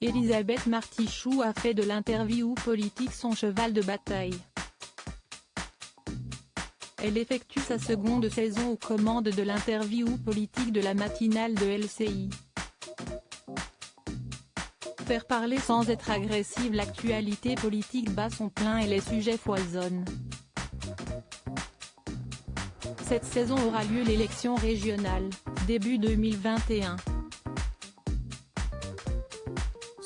Elisabeth Martichoux a fait de l'interview politique son cheval de bataille. Elle effectue sa seconde saison aux commandes de l'interview politique de la matinale de LCI. Faire parler sans être agressive, l'actualité politique bat son plein et les sujets foisonnent. Cette saison aura lieu l'élection régionale, début 2021.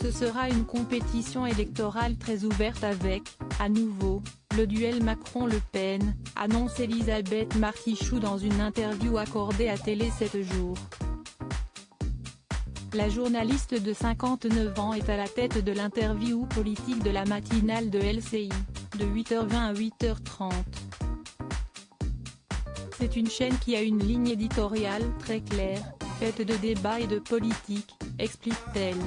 Ce sera une compétition électorale très ouverte avec, à nouveau, le duel Macron-Le Pen, annonce Elisabeth Martichoux dans une interview accordée à Télé 7 jours. La journaliste de 59 ans est à la tête de l'interview politique de la matinale de LCI, de 8h20 à 8h30. C'est une chaîne qui a une ligne éditoriale très claire, faite de débats et de politique, explique-t-elle.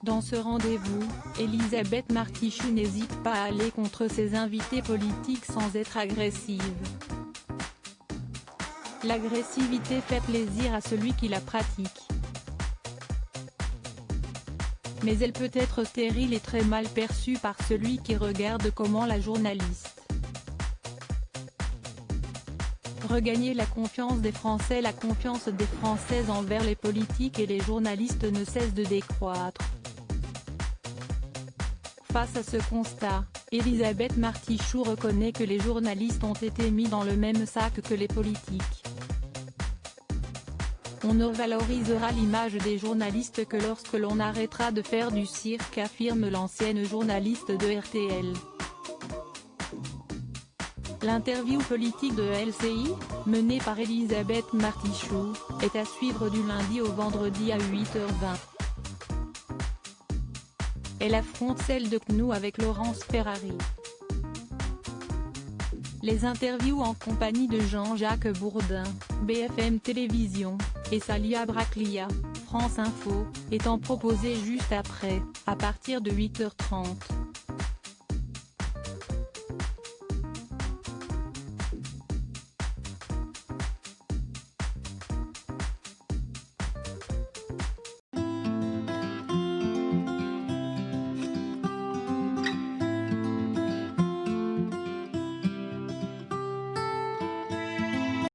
Dans ce rendez-vous, Elisabeth Martichoux n'hésite pas à aller contre ses invités politiques sans être agressive. L'agressivité fait plaisir à celui qui la pratique. Mais elle peut être stérile et très mal perçue par celui qui regarde comment la journaliste. Regagner la confiance des Français. La confiance des Françaises envers les politiques et les journalistes ne cesse de décroître. Face à ce constat, Elisabeth Martichoux reconnaît que les journalistes ont été mis dans le même sac que les politiques. On ne valorisera l'image des journalistes que lorsque l'on arrêtera de faire du cirque, affirme l'ancienne journaliste de RTL. L'interview politique de LCI, menée par Elisabeth Martichoux, est à suivre du lundi au vendredi à 8h20. Elle affronte celle de CNews avec Laurence Ferrari. Les interviews en compagnie de Jean-Jacques Bourdin, BFM Télévision, et Salia Braclia, France Info, étant proposées juste après, à partir de 8h30.